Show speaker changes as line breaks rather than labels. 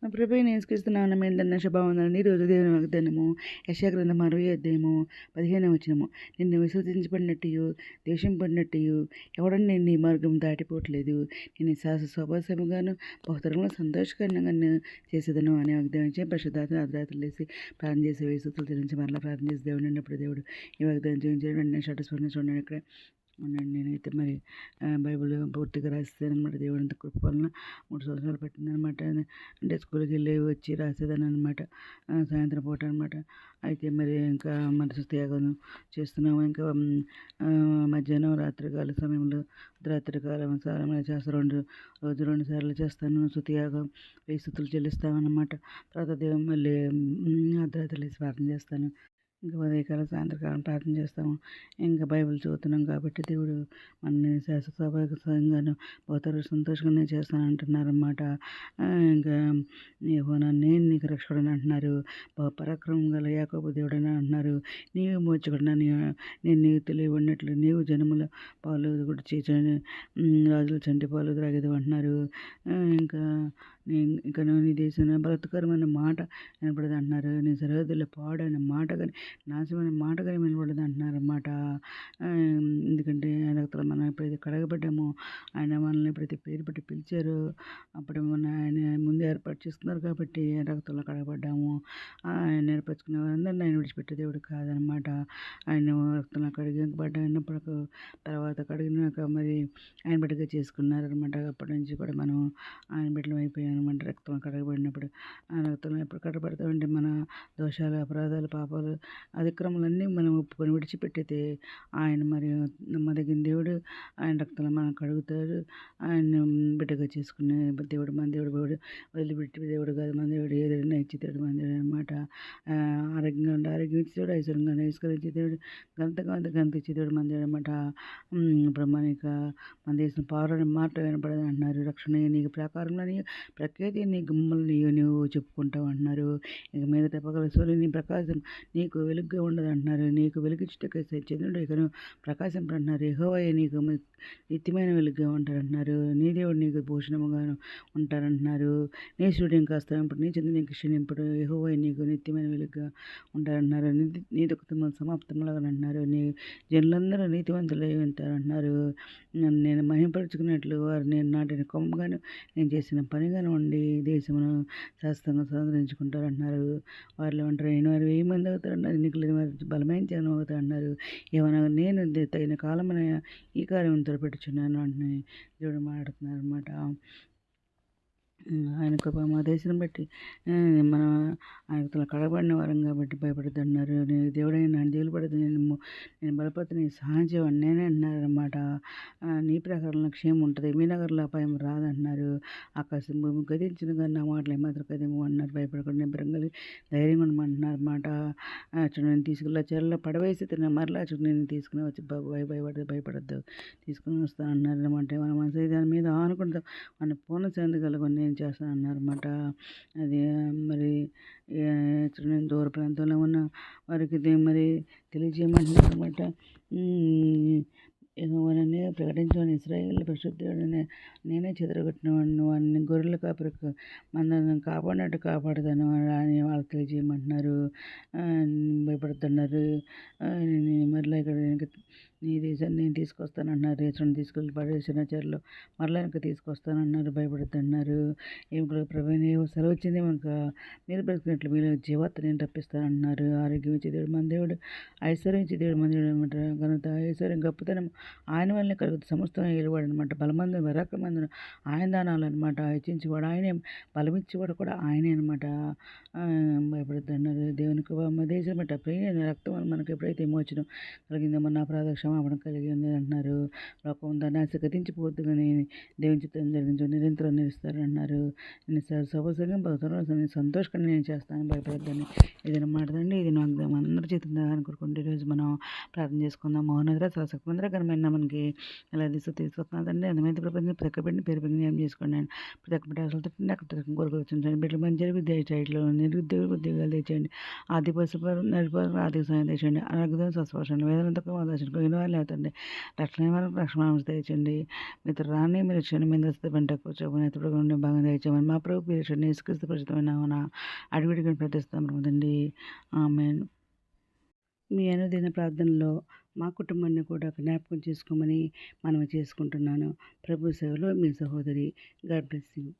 మా ప్రభువైన యేసుక్రీస్తు నామమున మేలుదన్న శుభవందనాలు. ఈరోజు దేవుని వాగ్దానము యెషయా గ్రంథం 60వ అధ్యాయము 15వ వచనము. నిన్ను విశ్వసించబడినట్టు దేశింపబడినట్టు ఎవడని నేను నీ మార్గం దాటిపోవట్లేదు. నేను స్వభాసముగాను బహుతరంలో సంతోషకరంగా చేసేదను అనే వాగ్దానం పరిశుద్ధాత్మ అర్ధరాత్రులు లేసి ప్రార్థన చేసి వేసుతులు తెలిసి మరలా ప్రార్థన చేసి దేవుడు అన్నప్పుడు దేవుడు ఈ వాగ్దానం చేయించాడు. వెంటనే షార్ట్ చూడండి ఇక్కడ అవునండి. నేనైతే మరి బైబిల్ పూర్తిగా రాసేదానమాట. దేవుడి అంత కృప వలన 3 సంవత్సరాలు పట్టిందనమాట. అంటే స్కూల్కి వెళ్ళి వచ్చి రాసేదాన్ని అనమాట. సాయంత్రం పూట అనమాట. అయితే మరి ఇంకా మనసు త్యాగం చేస్తున్నాము. ఇంకా మధ్యాహ్నం రాత్రికాల సమయంలో రాత్రికాలం సారం చేస్తాను. రోజు 2 సార్లు చేస్తాను. సుతియాగం 1000 స్తుతులు చెల్లిస్తామన్నమాట. తర్వాత దేవుడు మళ్ళీ అర్ధరాత్రి లేసి ప్రార్థన చేస్తాను. ఇంకా ఉదయకాలం సాయంత్రకాలం ప్రార్థన చేస్తాము. ఇంకా బైబిల్ చదువుతున్నాం కాబట్టి దేవుడు మనని స్వాభావికంగాను బహుతర సంతోషంగానే చేస్తాను అంటున్నారన్నమాట. ఇంకా యెహోవా నేను నీకు రక్షకుడని అంటున్నారు. పరాక్రమం గల యాకోబు దేవుడని అంటున్నారు. నీవు మోచకుడన నేను నీకు తెలియబడినట్లు నీవు జనముల పాలు కూడా రాజుల చంటి పాలు త్రాగేది అంటున్నారు. ఇంకా ఇంకా నీ దేశంలో బలత్కరమైన మాట వినపడదు అంటున్నారు. నీ సరిహద్దుల్లో పాడైన మాట కానీ నాశమైన మాట కానీ వినపడదు అంటున్నారు అన్నమాట. ఎందుకంటే ఆయన మనం ఎప్పుడైతే కడగబడ్డామో ఆయన మనల్ని ఎప్పుడైతే పేరు పెట్టి పిలిచారో అప్పుడు ఆయన ముందు ఏర్పాటు చేసుకున్నారు కాబట్టి రక్తంలో కడగబడ్డాము. ఆయన ఏర్పరచుకున్న వారందరినీ ఆయన విడిచిపెట్టే దేవుడు కాదనమాట. ఆయన రక్తంలో కడిగబడ్డప్పుడు తర్వాత కడిగినాక మరి ఆయన బిడ్డగా చేసుకున్నారనమాట. అప్పటి నుంచి కూడా మనం ఆయన బిడ్డలు అయిపోయాం అనమాట. రక్తంలో కడగబడినప్పుడు ఆ రక్తంలో ఎప్పుడు కడగబడతామంటే మన దోషాలు అపరాధాలు పాపాలు అతిక్రమాలన్నీ మనం ఒప్పుకొని విడిచిపెట్టితే ఆయన మరి నమ్మదగిన దేవుడు. ఆయన రక్తంలో మనం కడుగుతాడు. ఆయన బిడ్డగా చేసుకునే దేవుడు మన దేవుడు వదిలిపెట్టి దేవుడు కాదు. మన దేవుడు ఏదైనా ఇచ్చి దేవుడు మన దేవుడు అనమాట. ఆరోగ్యంగా ఉండి ఆరోగ్యం ఇచ్చి దేవుడు, ఐశ్వర్యంగా ఐశ్వర్యించే దేవుడు, గంత ఇచ్చే దేవుడు మన దేవుడు అనమాట. ఇప్పుడు మన దేశం పౌరుని మాట వినపడదు అంటున్నారు. రక్షణ నీకు ప్రాకారంలో ప్రఖ్యాతి నీ గుమ్మల్ని నువ్వు చెప్పుకుంటావు అంటున్నారు. ఇక మీదట పగల సూర్యుని నీ ప్రకాశం నీకు వెలుగుగా ఉండదు అంటున్నారు. నీకు వెలుగుచుటకై చంద్రుడు ఇకను ప్రకాశింపడు అంటున్నారు. యెహోవాయే నీకు నిత్యమైన వెలుగుగా ఉంటారంటున్నారు. నీ దేవుడు నీకు భూషణముగాను ఉంటారంటున్నారు. నీ సూర్యుడు ఇంకా అస్తమింపుడు, నీ చంద్రుడు నీకు క్షీణింపుడు. యెహోవాయే నీకు నిత్యమైన వెలుగుగా ఉంటారంటున్నారు. నీ దుఃఖము సమాప్తములుగా అంటున్నారు. నీ జనులందరూ నీతివంతులై ఉంటారంటున్నారు. నేను మహింపరుచుకున్నట్లు వారు నేను నాటిన కొమ్మగాను నేను చేసిన పనిగాను ఉండి దేశమును శాస్త్రంగా సంతరించుకుంటారు అంటున్నారు. వారిలో అంటారు అయిన వారు 1000 మంది అవుతారన్నారు. ఎన్నికలేని వారు బలమైన జనం అవుతారు అన్నారు. ఏమన్నా నేను తగిన కాలమైన ఈ కార్యం త్వరపెట్టుచున్నాను అంటే దేవుడు మాట్లాడుతున్నారు అనమాట. ఆయన కృప మా దేశం బట్టి మనం ఆయన కడబడిన వారం కాబట్టి భయపడుతున్నారు. నేను దేవుడైన నన్ను దిగులు పడదు, నేను బలపడుతున్న సహాయం చేయని నేనే అంటున్నారు అనమాట. నీ ప్రకారంలో క్షేమం ఉంటుంది, మీ నగరంలో అపాయం రాదంటున్నారు. ఆకాశం భూమి గతించిన కానీ నా మాటలు ఏమాత్రం కదేమో అన్నారు. భయపడకుండా నిబ్బరంగా ధైర్యంగా ఉండమంటున్నారు అనమాట. నేను తీసుకెళ్ళి చెరలో పడవేసి మరలా నేను తీసుకుని వచ్చి భయపడద్దు తీసుకుని వస్తాను అన్నారు అనమాట. మన మనసు దాని మీద ఆనుకుంటాం మన పూర్ణ చెందగలుగుని నేను చేస్తాను అన్నారన్నమాట. అది మరి దూర ప్రాంతంలో ఉన్న వారికి మరి తెలియజేయమంటున్నారు అనమాట. యెహోవాననే ప్రకటించమని ఇశ్రాయేలు పరిశుద్ధుడనే నేనే చెదరగొట్టినవాడిని, వాడిని గొర్రెల కాపరికి మందలను కాపాడినట్టు కాపాడుతాను అని వాళ్ళకి తెలియజేయమంటున్నారు. భయపడుతున్నారు. మరలా ఇక్కడ నీ దేశాన్ని నేను తీసుకొస్తానన్నారు. రేషన్ తీసుకెళ్ళి పడేసిన చెరలో మరలా ఇంకా తీసుకొస్తానన్నారు. భయపడుతున్నారు. ప్రభుని సెలవు వచ్చింది మనకు మీరు బ్రతికినట్లు మీరు జీవాత్త నేను రప్పిస్తానన్నారు. ఆరోగ్యం ఇచ్చే దేవుడు మన దేవుడు, ఐశ్వర్యం ఇచ్చే దేవుడు మన దేవుడు అనమాట. ఘనత ఐశ్వర్యం గొప్పతనం ఆయన వల్లనే కలుగుతుంది. సమస్తం ఏలువాడు అనమాట. బలమందు విరాకమందును ఆయన దానాలు అనమాట. హెచ్చించేవాడు ఆయనే, బలమిచ్చేవాడు కూడా ఆయనే అనమాట. భయపడుతున్నారు. దేవునికి మా దేశం బట్టి ప్రియ రక్తం వల్ల మనకు ఎప్పుడైతే విమోచనం కలిగిందో మన అపరాధ క్షమాపణ కలిగి ఉంది అంటున్నారు. లోకం దాన్ని ఆశ గతించిపోద్దు కానీ దేవుని చిత్తం జరిగించి నిరంతరం నిలుస్తారు అన్నారు. నేను సభసంగం సంతోషంగా నేను చేస్తాను, భయపడద్దని ఏదైనా మాట్లాడండి. ఇది నాకు అందరి చేతులు అనుకుంటే ఈరోజు మనం ప్రార్థన చేసుకుందాం. మౌనద్ర సరసమందర ఘనమైన మనకి ఎలా తీసుకొస్తున్నాదండి. అందమైన ప్రపంచం ప్రతి ఒక్క పేరు ఏం చేసుకోండి. ప్రతి ఒక్క బిడ్డ అసలు తిట్టిన అక్కడ కోరికలు వచ్చించండి. బిడ్డలు మంచి విద్య చేయట్లో ఉద్యోగాలు తెచ్చండి. ఆర్థిక పరిస్థితి నడిపారు ఆర్థిక సాయం తెచ్చండి. ఆరోగ్యం స్వస్పర్శండి వేదనతో ఆలోచన లేవుతండి. రక్షణ వరకు రక్షణ దయచండి. మీతో రాని మీరు క్షణం మీద వెంటకు చెప్పినప్పుడు నుండి భాగం దయచేయమని మా ప్రభు పేరు యేసుక్రీస్తు పరిశుద్ధమైన అడివిడిగా ప్రతిస్తాం కదండి. ఆమేన్. మీ అనుదిన ప్రార్థనలో మా కుటుంబాన్ని కూడా జ్ఞాపకం చేసుకోమని మనవి చేసుకుంటున్నాను. ప్రభు సేవలో మీ సహోదరి. God bless you.